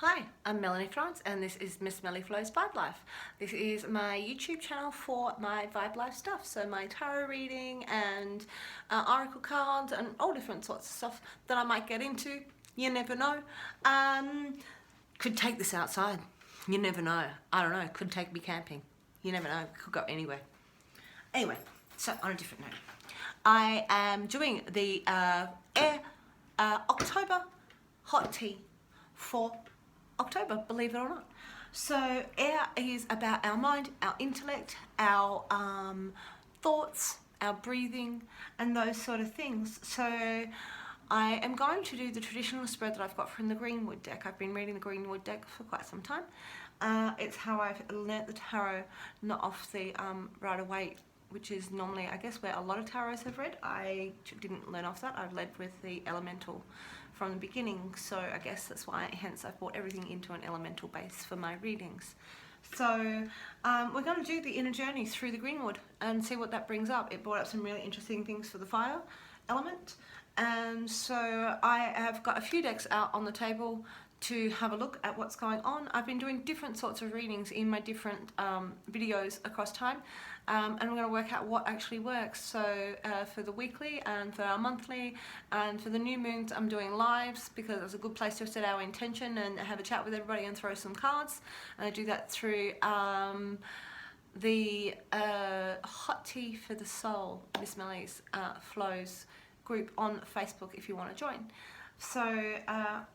Hi, I'm Melanie France and this is Miss Melly Flow's Vibe Life. This is my YouTube channel for my Vibe Life stuff, so my tarot reading and oracle cards and all different sorts of stuff that I might get into. You never know. Could take this outside. You never know. I don't know. Could take me camping. You never know. Could go anywhere. Anyway, so on a different note, I am doing the October hot tea for October, believe it or not. So air is about our mind, our intellect, our thoughts, our breathing, and those sort of things. So I am going to do the traditional spread that I've got from the Greenwood deck. I've been reading the Greenwood deck for quite some time. It's how I've learnt the tarot, not off the Rider-Waite, which is normally, I guess, where a lot of tarots have read. I didn't learn off that. I've led with the elemental from the beginning, so I guess that's why, hence I've brought everything into an elemental base for my readings. So we're going to do the inner journey through the Greenwood and see what that brings up. It brought up some really interesting things for the fire element, and so I have got a few decks out on the table to have a look at what's going on. I've been doing different sorts of readings in my different videos across time, and we're going to work out what actually works. So for the weekly and for our monthly and for the new moons, I'm doing lives because it's a good place to set our intention and have a chat with everybody and throw some cards. And I do that through the Hot Tea for the Soul, Miss Melly's Flows group on Facebook if you want to join. So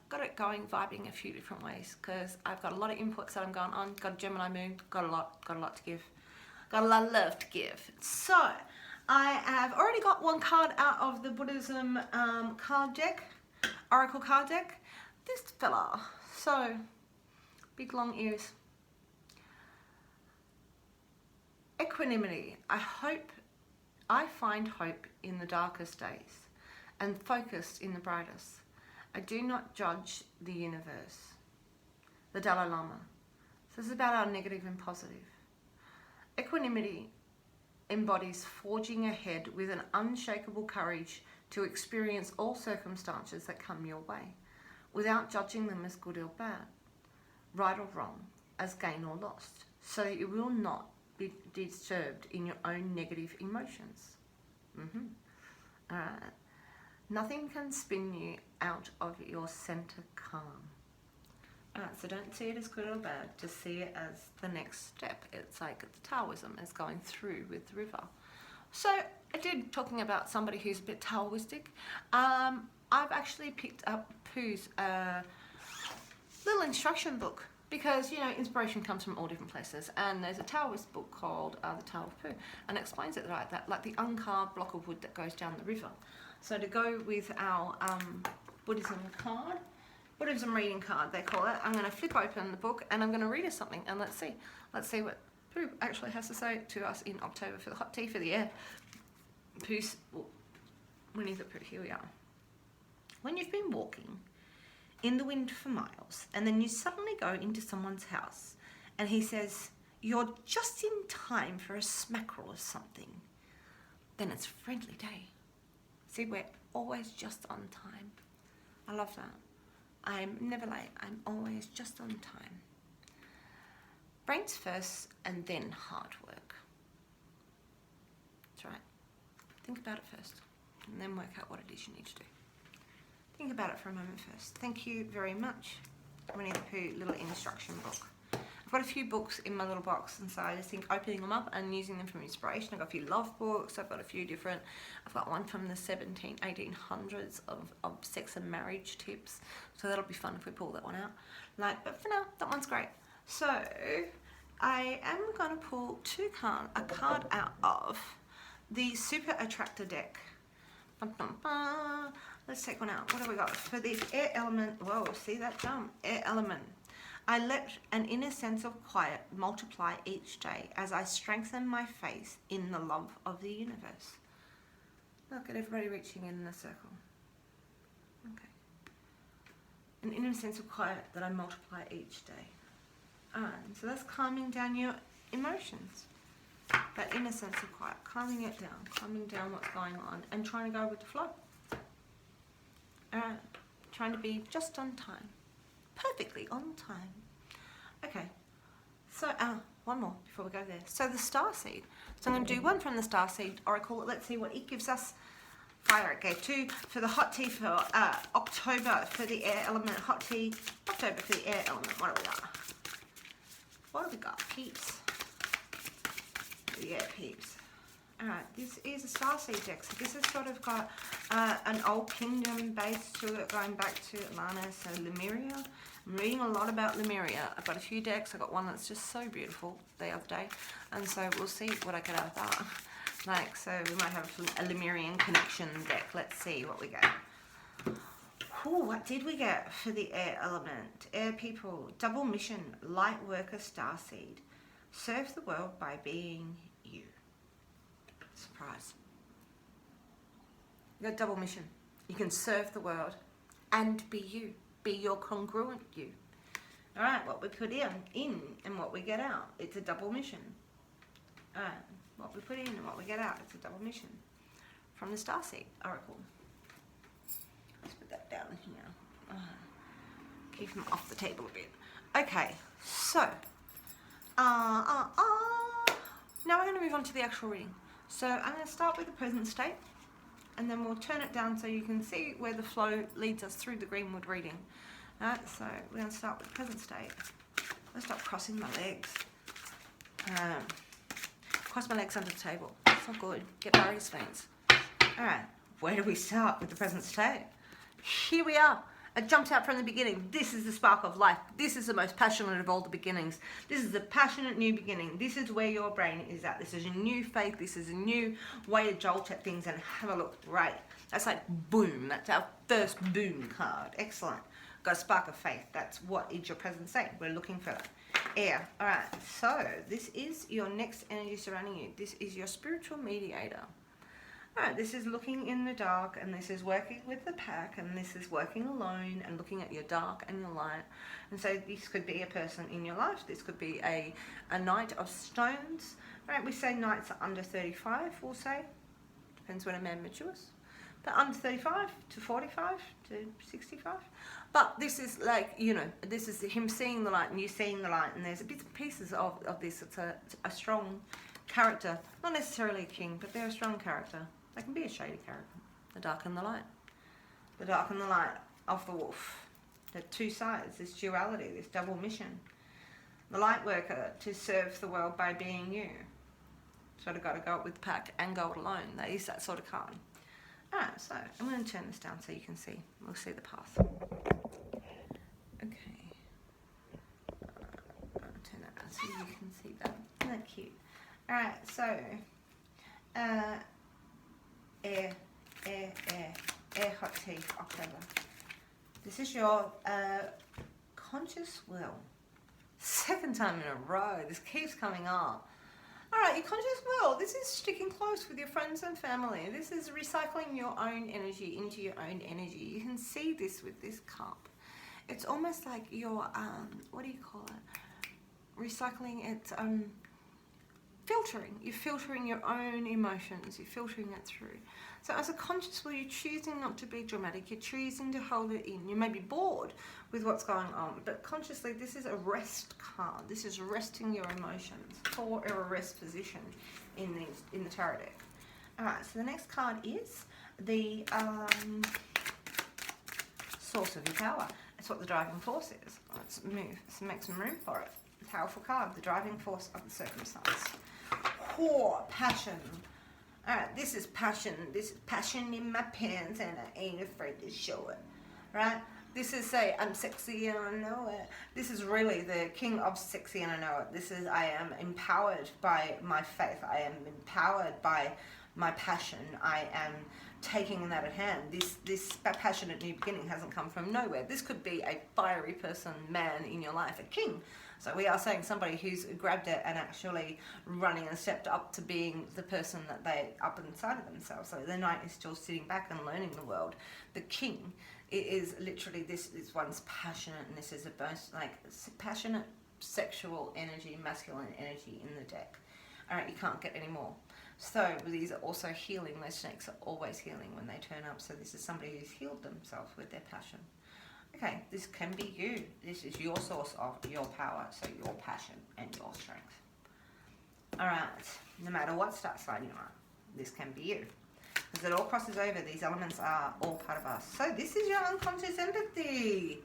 got it going, vibing a few different ways because I've got a lot of inputs that I'm going on. Got a Gemini moon, got a lot to give, got a lot of love to give. So I have already got one card out of the Buddhism card deck, oracle card deck. This fella, so big long ears. Equanimity. I find hope in the darkest days and focused in the brightest. I do not judge the universe. The Dalai Lama. So this is about our negative and positive. Equanimity embodies forging ahead with an unshakable courage to experience all circumstances that come your way, without judging them as good or bad, right or wrong, as gain or lost, so that you will not be disturbed in your own negative emotions. All right. Nothing can spin you out of your center calm. Alright, so don't see it as good or bad, just see it as the next step. It's like the Taoism is going through with the river. So I did talking about somebody who's a bit Taoistic. I've actually picked up Pooh's little instruction book because, you know, inspiration comes from all different places, and there's a Taoist book called The Tao of Pooh, and it explains it like that, like the uncarved block of wood that goes down the river. So to go with our Buddhism card, Buddhism reading card they call it, I'm going to flip open the book and I'm going to read us something, and let's see what Pooh actually has to say to us in October for the hot tea for the air. Pooh's, when is it Pooh? Here we are. When you've been walking in the wind for miles and then you suddenly go into someone's house and he says, "You're just in time for a smackerel or something," then it's a friendly day. See, we're always just on time. I love that. I'm never late. I'm always just on time. Brains first and then hard work. That's right. Think about it first and then work out what it is you need to do. Think about it for a moment first. Thank you very much. Winnie the Pooh little instruction book. I've got a few books in my little box, and so I just think opening them up and using them for inspiration. I've got a few love books, I've got a few different, I've got one from the 1800s of sex and marriage tips, so that'll be fun if we pull that one out. But for now, that one's great. So I am going to pull a card out of the Super Attractor deck. Let's take one out. What have we got? For the air element, whoa, see that jump? Air element. I let an inner sense of quiet multiply each day as I strengthen my faith in the love of the universe. Look at everybody reaching in a circle. Okay. An inner sense of quiet that I multiply each day. So that's calming down your emotions. That inner sense of quiet, calming down what's going on and trying to go with the flow. Alright, trying to be just on time. perfectly on time. Okay, so one more before we go there. So the Starseed. So I'm going to do one from the Starseed Oracle. Let's see what it gives us. Fire it gave 2 for the hot tea for October for the air element. Hot tea, October for the air element. What do we got? What have we got? Peeps. Yeah, peeps. Alright, this is a Starseed deck. So this has sort of got an old kingdom base to it, going back to Atlantis, so Lemuria. I'm reading a lot about Lemuria. I've got a few decks. I've got one that's just so beautiful the other day. And so we'll see what I get out of that. Like, so we might have a Lemurian connection deck. Let's see what we get. Ooh, what did we get for the air element? Air people, double mission, light worker starseed. Serve the world by being you. Surprise. You got double mission. You can serve the world and be you. Be your congruent you. Alright, what we put in and what we get out. It's a double mission. Alright. What we put in and what we get out, it's a double mission from the Starseed Oracle. Let's put that down here. Keep them off the table a bit. Okay, so now we're going to move on to the actual reading. So I'm going to start with the present state, and then we'll turn it down so you can see where the flow leads us through the Greenwood reading. Alright, so we're going to start with the present state. Let's stop crossing my legs. Cross my legs under the table. It's not good. Get various veins. Alright, where do we start with the present state? Here we are. I jumped out from the beginning. This is the spark of life. This is the most passionate of all the beginnings. This is the passionate new beginning. This is where your brain is at. This is a new faith. This is a new way to jolt at things and have a look. Right. That's like boom. That's our first boom card. Excellent. Got a spark of faith. That's what is your present state. We're looking for that. Air. Alright, so this is your next energy surrounding you. This is your spiritual mediator. Alright, this is looking in the dark, and this is working with the pack, and this is working alone and looking at your dark and your light. And so this could be a person in your life. This could be a knight of stones. Alright, we say knights are under 35, we'll say. Depends when a man matures. But under 35 to 45 to 65. But this is like, you know, this is him seeing the light and you seeing the light, and there's bits and pieces of this. It's a strong character. Not necessarily a king, but they're a strong character. They can be a shady character. The dark and the light. The dark and the light of the wolf. The two sides, this duality, this double mission. The light worker to serve the world by being you. Sort of got to go with the pack and go it alone. That is that sort of card. Alright, so I'm going to turn this down so you can see. We'll see the path. Okay. I'll turn that down so you can see that. Isn't that cute? Alright, so air hot tea, October. This is your conscious will. Second time in a row. This keeps coming up. Alright, your conscious will. This is sticking close with your friends and family. This is recycling your own energy into your own energy. You can see this with this cup. It's almost like you're, what do you call it? Recycling it, filtering. You're filtering your own emotions. You're filtering it through. So as a conscious will, you're choosing not to be dramatic. You're choosing to hold it in. You may be bored with what's going on, but consciously, this is a rest card. This is resting your emotions for a rest position in the tarot deck. All right, so the next card is the source of your power. That's what the driving force is. Let's move. Let's make some room for it. Powerful card, the driving force of the circumstance. Core passion. Alright, this is passion. This is passion in my pants, and I ain't afraid to show it. Right? This is say, I'm sexy and I know it. This is really the king of sexy and I know it. This is, I am empowered by my faith. I am empowered by my passion. I am taking that at hand. This passionate new beginning hasn't come from nowhere. This could be a fiery person, man in your life, a king. So we are saying somebody who's grabbed it and actually running and stepped up to being the person that they up inside of themselves. So the knight is still sitting back and learning the world. The king is literally this one's passionate, and this is a most like passionate sexual energy, masculine energy in the deck. All right, you can't get any more. So these are also healing. Those snakes are always healing when they turn up. So this is somebody who's healed themselves with their passion. Okay, this can be you. This is your source of your power, so your passion and your strength. All right, no matter what starts lighting you up, this can be you. Because it all crosses over, these elements are all part of us. So this is your unconscious empathy.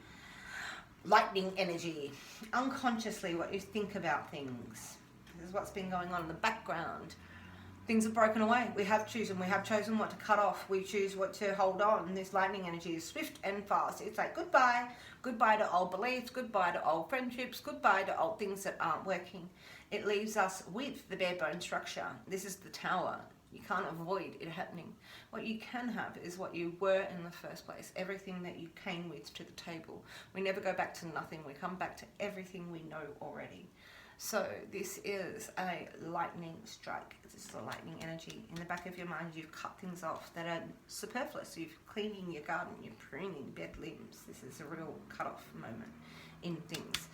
Lightning energy. Unconsciously, what you think about things. This is what's been going on in the background. Things are broken away. We have chosen what to cut off. We choose what to hold on. This lightning energy is swift and fast. It's like goodbye. Goodbye to old beliefs. Goodbye to old friendships. Goodbye to old things that aren't working. It leaves us with the bare bone structure. This is the tower. You can't avoid it happening. What you can have is what you were in the first place. Everything that you came with to the table. We never go back to nothing. We come back to everything we know already. So this is a lightning strike. This is a lightning energy. In the back of your mind, you've cut things off that are superfluous. You're cleaning your garden. You're pruning dead limbs. This is a real cut-off moment in things.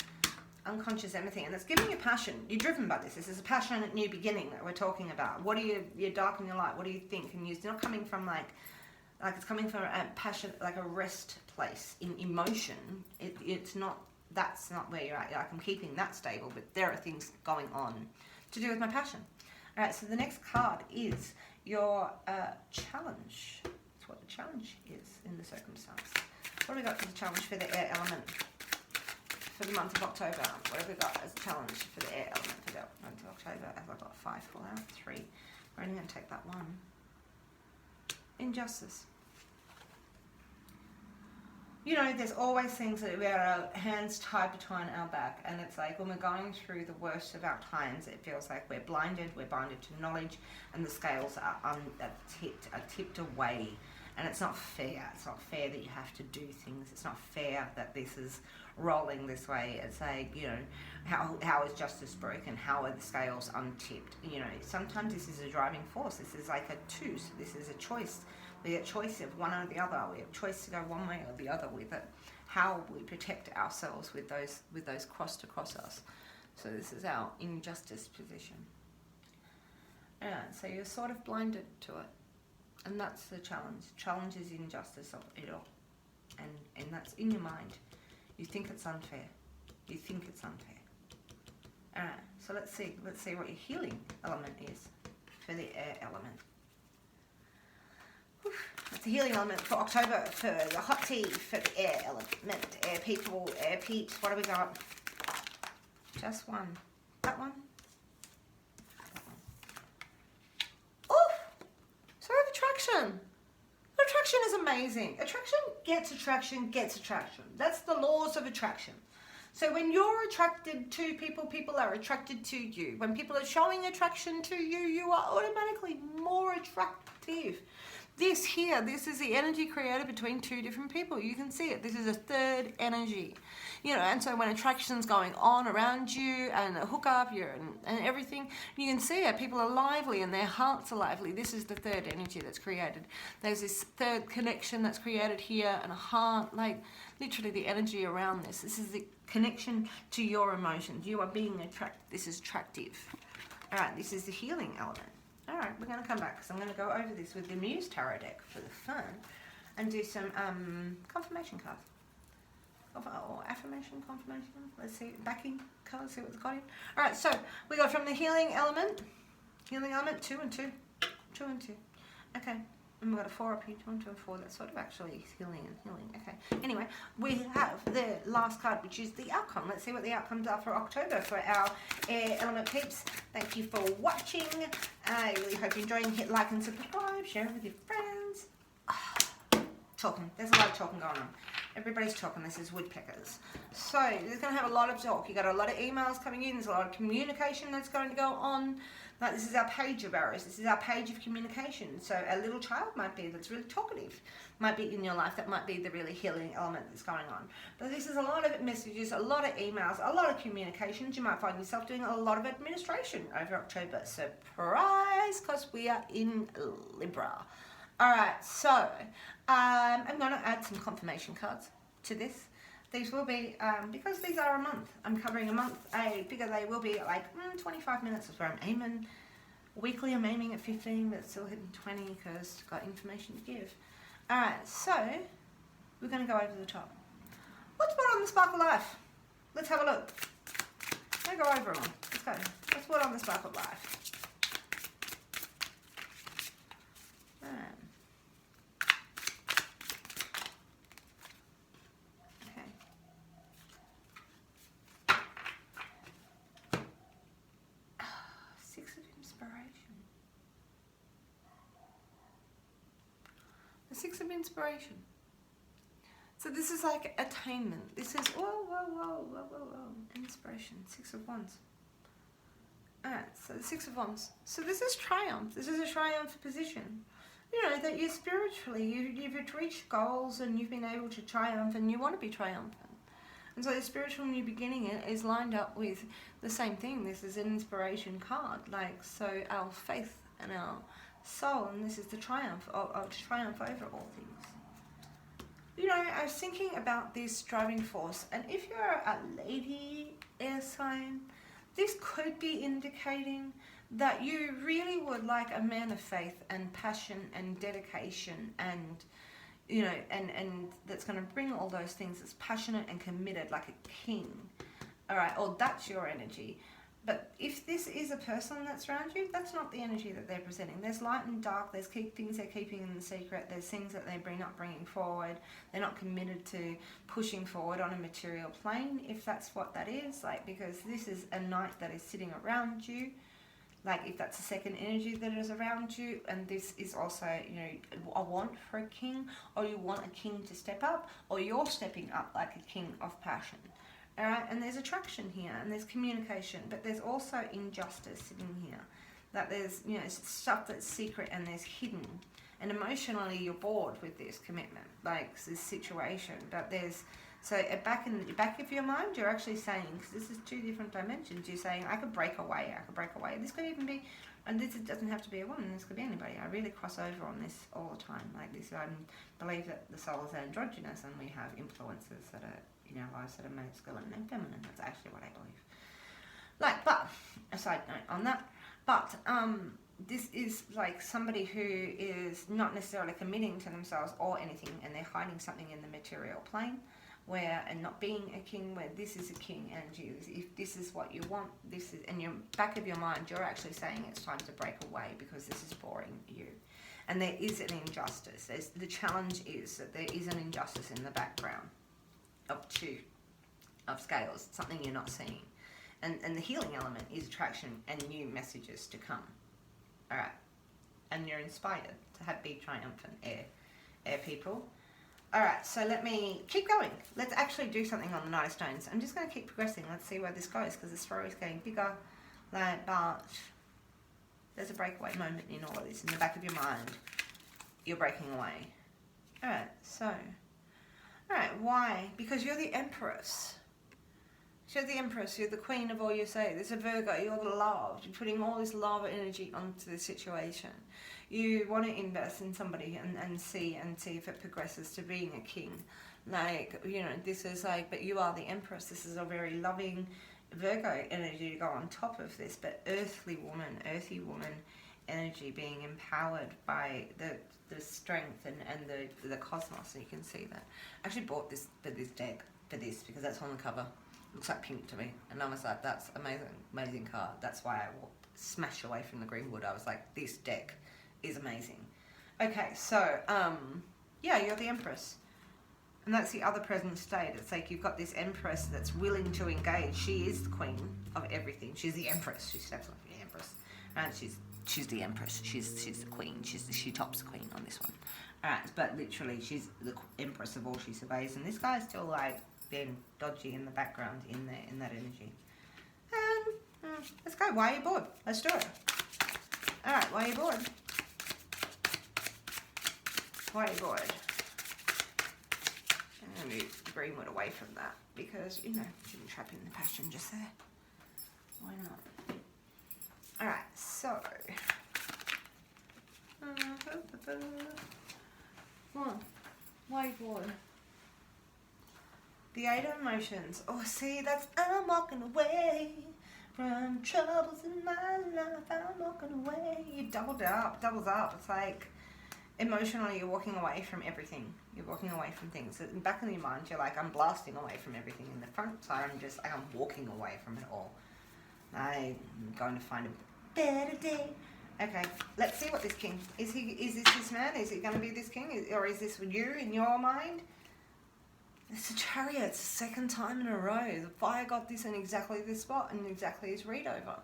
Unconscious empathy, and it's giving you passion. You're driven by this. This is a passionate new beginning that we're talking about. What are you're dark and your light? What do you think? And you're not coming from like it's coming from a passion, like a rest place in emotion. It's not. That's not where you're at. Like I'm keeping that stable, but there are things going on to do with my passion. All right. So the next card is your challenge. That's what the challenge is in the circumstance. What have we got for the challenge for the air element? For the month of October, what have we got as a challenge for the air element for the month of October? I've got 5 fall out, 3. We're only going to take that one. Injustice. You know, there's always things that we have our hands tied behind our back, and it's like when we're going through the worst of our times, it feels like we're blinded, we're blinded to knowledge, and the scales are tipped away. And it's not fair. It's not fair that you have to do things. It's not fair that this is rolling this way. It's like, you know, how is justice broken? How are the scales untipped? You know, sometimes this is a driving force. This is like a two. So this is a choice. We have a choice of one or the other. We have a choice to go one way or the other with it. How we protect ourselves with those crossed across us. So this is our injustice position. So you're sort of blinded to it. And that's the challenge. Challenge is injustice of it all. And that's in your mind. You think it's unfair. You think it's unfair. Alright, so let's see what your healing element is for the air element. That's the healing element for October, for the hot tea, for the air element, air people, air peeps. What have we got? Just one. That one? Attraction. Attraction is amazing. Attraction gets attraction gets attraction. That's the laws of attraction. So when you're attracted to people, people are attracted to you. When people are showing attraction to you, you are automatically more attractive. This is the energy created between two different people. You can see it. This is a third energy. You know, and so when attraction's going on around you and a hookup and everything, you can see it. People are lively and their hearts are lively. This is the third energy that's created. There's this third connection that's created here and a heart, like literally the energy around this. This is the connection to your emotions. You are being attracted. This is attractive. All right, this is the healing element. All right, we're going to come back because I'm going to go over this with the Muse Tarot deck for the fun and do some confirmation cards. Or affirmation, confirmation. Let's see, backing cards, see what the card is. All right, so we got from the healing element, 2 and 2. 2 and 2. Okay, and we've got a 4 up here, 2 and 2 and 4. That's sort of actually healing and healing. Okay, anyway, we have the last card, which is the outcome. Let's see what the outcomes are for October for our air element peeps. Thank you for watching. I really hope you're enjoying. Hit like and subscribe. Share it with your friends. Talking. There's a lot of talking going on. Everybody's talking. This is woodpeckers. So there's going to have a lot of talk. You got a lot of emails coming in. There's a lot of communication that's going to go on. Like this is our page of arrows. This is our page of communication. So a little child might be that's really talkative. Might be in your life. That might be the really healing element that's going on. But this is a lot of messages, a lot of emails, a lot of communications. You might find yourself doing a lot of administration over October. Surprise, because we are in Libra. All right, so I'm going to add some confirmation cards to this. These will be, because these are a month, I'm covering a month, I figure they will be like 25 minutes is where I'm aiming. Weekly I'm aiming at 15, but still hitting 20 because I've got information to give. Alright, so we're going to go over the top. What's what on the Sparkle Life? Let's have a look. Let's go over them. Let's go. What's what on the Sparkle Life? Okay. Six of Inspiration. The Six of Inspiration. So this is like attainment. This is whoa. Inspiration. Six of Wands. Alright, so the Six of Wands. So this is triumph. This is a triumph position. You know, that you spiritually, you've reached goals and you've been able to triumph and you want to be triumphant. And so the spiritual new beginning is lined up with the same thing. This is an inspiration card. Like, so our faith and our soul, and this is the triumph of triumph over all things. You know, I was thinking about this driving force, and if you're a lady air sign, this could be indicating that you really would like a man of faith and passion and dedication and, you know, and that's going to bring all those things. That's passionate and committed like a king. All right, or that's your energy. But if this is a person that's around you, that's not the energy that they're presenting. There's light and dark. There's things they're keeping in the secret. There's things that they're not bringing forward. They're not committed to pushing forward on a material plane, if that's what that is. Like, because this is a knight that is sitting around you. Like, if that's a second energy that is around you, and this is also, you know, a want for a king, or you want a king to step up, or you're stepping up like a king of passion. Alright, and there's attraction here, and there's communication, but there's also injustice sitting here. That there's, you know, stuff that's secret and there's hidden. And emotionally you're bored with this commitment, like this situation. But there's, so back in the back of your mind, you're actually saying, because this is two different dimensions, you're saying, I could break away. This could even be, and this doesn't have to be a woman, this could be anybody. I really cross over on this all the time. Like this, I believe that the soul is androgynous, and we have influences that are, in our lives that are masculine and feminine. That's actually what I believe. Like, but a side note on that. But this is like somebody who is not necessarily committing to themselves or anything, and they're hiding something in the material plane, where, and not being a king, where this is a king energy. If this is what you want, this is, in your back of your mind, you're actually saying it's time to break away because this is boring you. And there is an injustice. The challenge is that there is an injustice in the background of scales, something you're not seeing. And the healing element is attraction and new messages to come. Alright. And you're inspired to be triumphant air people. Alright, so let me keep going. Let's actually do something on the Knight of Stones. I'm just going to keep progressing. Let's see where this goes, because the story is getting bigger. Like, but there's a breakaway moment in all of this. In the back of your mind, you're breaking away. Alright, so... Alright, why? Because you're the Empress. You're the Empress, you're the queen of all you say. There's a Virgo, you're the love. You're putting all this love energy onto the situation. You want to invest in somebody and see if it progresses to being a king. Like, you know, this is like, but you are the Empress. This is a very loving Virgo energy to go on top of this, but earthy woman energy, being empowered by the strength and the cosmos. So you can see that. I actually bought this deck for this because that's on the cover. Looks like pink to me, and I was like, that's amazing card. That's why I smashed away from the greenwood. I was like, this deck is amazing. Okay, so yeah, you're the Empress, and that's the other present state. It's like you've got this Empress that's willing to engage. She is the queen of everything. She's the Empress. She's definitely the Empress, and she's the Empress. She's the queen. She tops the queen on this one. Alright, but literally she's the Empress of all she surveys, and this guy's still like being dodgy in the background in that energy. And let's go. Why are you bored? Let's do it. Alright, why are you bored? Why are you bored? I'm going to move the greenwood away from that because, you know, shouldn't trap in the passion just there. Why not? Alright, so why are you bored? The Eight of Emotions. Oh, see, that's I'm walking away from troubles in my life. I'm walking away. You doubles up. It's like Emotionally, you're walking away from everything. You're walking away from things. In the back of your mind, you're like, I'm blasting away from everything. In the front side, I'm just like, I'm walking away from it all. I'm going to find a better day. Okay, let's see what this king is. Is this man? Is it going to be this king, or is this you in your mind? It's a Chariot. It's the second time in a row. The fire got this in exactly this spot and exactly his read over.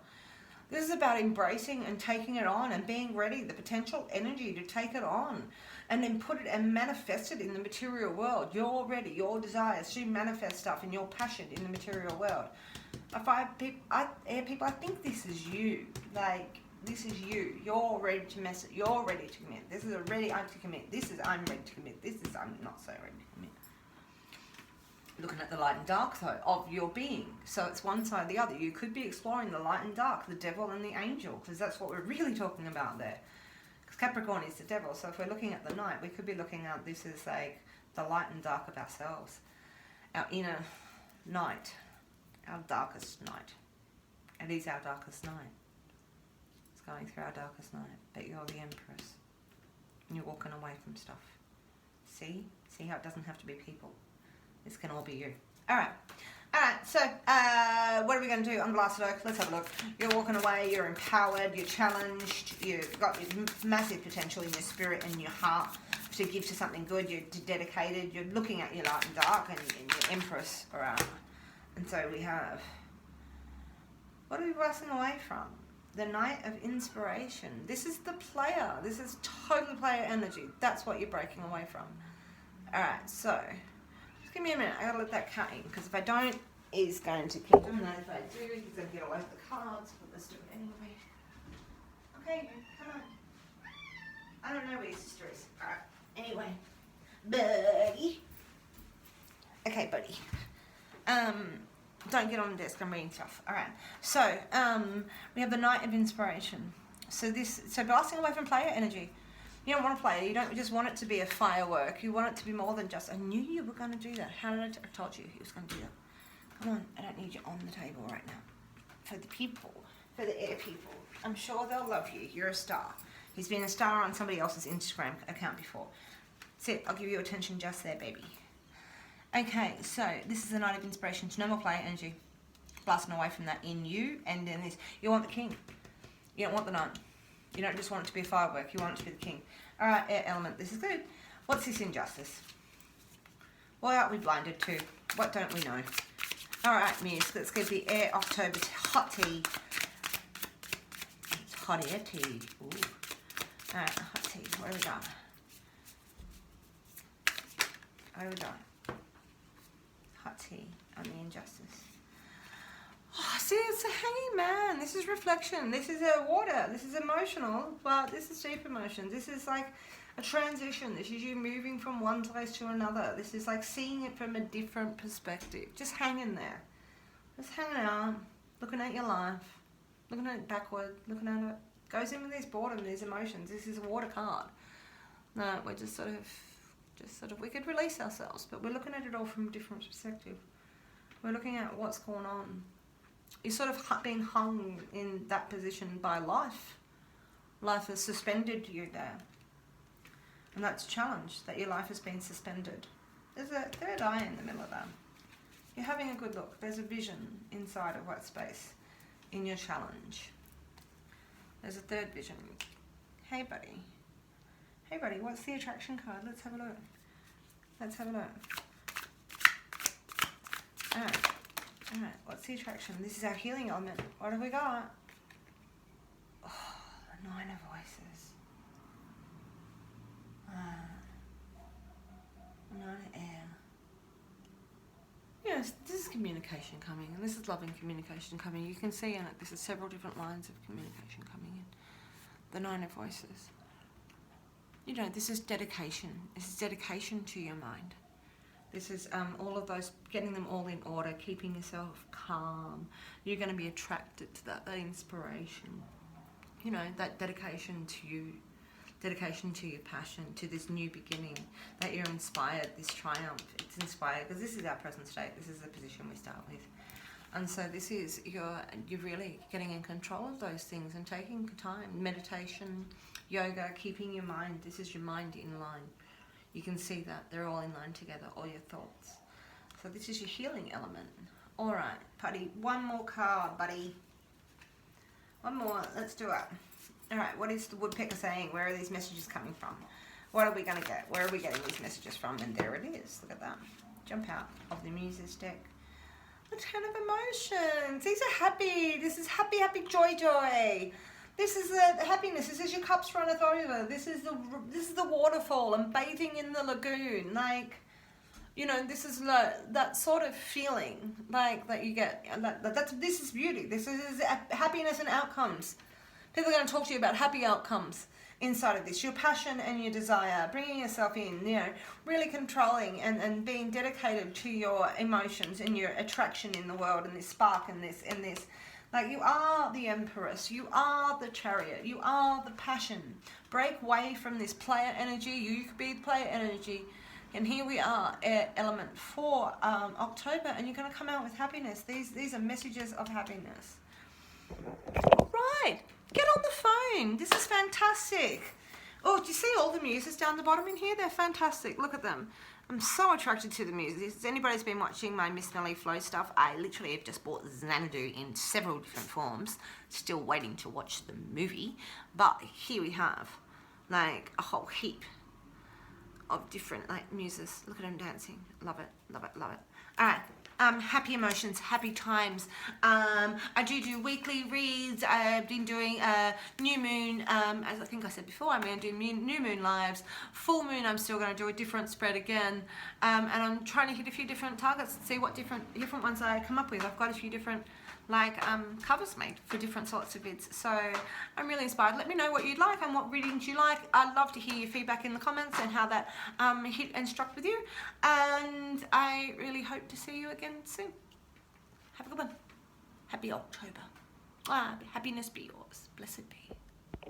This is about embracing and taking it on and being ready, the potential energy to take it on and then put it and manifest it in the material world. You're ready, your desires to manifest stuff and your passion in the material world. Air people, I think this is you. Like, this is you. You're ready to mess it. You're ready to commit. This is a ready I'm to commit. This is I'm ready to commit. This is I'm not so ready to commit. Looking at the light and dark, though, of your being. So it's one side or the other. You could be exploring the light and dark, the devil and the angel, because that's what we're really talking about there. Because Capricorn is the devil. So if we're looking at the night, we could be looking at this as like the light and dark of ourselves. Our inner night. Our darkest night. It is our darkest night. It's going through our darkest night. But you're the Empress. And you're walking away from stuff. See? See how it doesn't have to be people. This can all be you. Alright, so what are we going to do on Blasted Oak? Let's have a look. You're walking away, you're empowered, you're challenged, you've got massive potential in your spirit and your heart to give to something good, you're dedicated, you're looking at your light and dark and your Empress. Alright, and so we have, what are we blasting away from? The Knight of Inspiration. This is the player. This is totally player energy. That's what you're breaking away from. Alright, so give me a minute, I gotta let that cut in, because if I don't, he's going to keep doing that. If I do, he's going to get away with the cards, but let's do it anyway. Okay, come on. I don't know where your sister is. Alright, anyway. Buddy. Okay, buddy. Don't get on the desk, I'm reading stuff. Alright, so, we have the Knight of Inspiration. So blasting away from player energy. You don't want to play it. You don't just want it to be a firework. You want it to be more than just, I knew you were going to do that. How did I told you he was going to do that. Come on, I don't need you on the table right now. For the people, for the air people. I'm sure they'll love you. You're a star. He's been a star on somebody else's Instagram account before. Sit, I'll give you attention just there, baby. Okay, so this is the Night of Inspiration. It's no more player energy. Blasting away from that in you and in this. You want the king. You don't want the knight. You don't just want it to be a firework, you want it to be the king. Alright, air element, this is good. What's this injustice? Why aren't we blinded to? What don't we know? Alright, Muse, let's get the air October hot tea. It's hot air tea. Ooh. Alright, hot tea. What have we got? What have we got? Hot tea on the injustice. Oh, see, it's a hanging man. This is reflection. This is a water. This is emotional, but this is deep emotion. This is like a transition. This is you moving from one place to another. This is like seeing it from a different perspective. Just hanging there. Just hanging out, looking at your life, looking at it backward, looking at it. Goes in with this boredom, these emotions. This is a water card. No, we're just sort of, we could release ourselves, but we're looking at it all from a different perspective. We're looking at what's going on. You're sort of being hung in that position by life. Life has suspended you there. And that's a challenge, that your life has been suspended. There's a third eye in the middle of that. You're having a good look. There's a vision inside of what space in your challenge. There's a third vision. Hey, buddy. Hey, buddy, what's the attraction card? Let's have a look. Let's have a look. Alright. Alright, what's the attraction? This is our healing element. What have we got? Oh, the 9 of Voices. 9 of Air. Yes, this is communication coming, and this is loving communication coming. You can see in it, this is several different lines of communication coming in. The 9 of Voices. You know, this is dedication. This is dedication to your mind. This is all of those, getting them all in order, keeping yourself calm. You're going to be attracted to that inspiration. You know, that dedication to you, dedication to your passion, to this new beginning, that you're inspired, this triumph. It's inspired, because this is our present state. This is the position we start with. And so this is, you're really getting in control of those things and taking time. Meditation, yoga, keeping your mind, this is your mind in line. You can see that they're all in line together, all your thoughts. So this is your healing element. All right, Putty, one more card, buddy. One more, let's do it. All right, what is the woodpecker saying? Where are these messages coming from? What are we going to get? Where are we getting these messages from? And there it is. Look at that. Jump out of the Muses deck. The Ten of Emotions. These are happy. This is happy, happy, joy, joy. This is the happiness. This is your cups runneth over. This is the waterfall and bathing in the lagoon. Like, you know, this is that sort of feeling like that you get. This is beauty. This is happiness and outcomes. People are going to talk to you about happy outcomes inside of this. Your passion and your desire, bringing yourself in, you know, really controlling and being dedicated to your emotions and your attraction in the world and this spark and this. Like, you are the Empress, you are the Chariot, you are the passion. Break away from this player energy. You could be the player energy. And here we are, air element for October, and you're going to come out with happiness. These are messages of happiness. Right, get on the phone. This is fantastic. Oh, do you see all the muses down the bottom in here? They're fantastic. Look at them. I'm so attracted to the muses. If anybody's been watching my Miss Melly Flow stuff, I literally have just bought Xanadu in several different forms. Still waiting to watch the movie. But here we have, like, a whole heap of different, like, muses. Look at them dancing. Love it, love it, love it. All right. Happy emotions, happy times. I do weekly reads. I've been doing new moon, as I think I said before, I'm going to do new moon lives. Full moon, I'm still going to do a different spread again. And I'm trying to hit a few different targets and see what different ones I come up with. I've got a few different, like, covers made for different sorts of vids. So I'm really inspired. Let me know what you'd like and what readings you like. I'd love to hear your feedback in the comments and how that hit and struck with you. And I really hope to see you again soon. Have a good one. Happy October. Happiness be yours. Blessed be.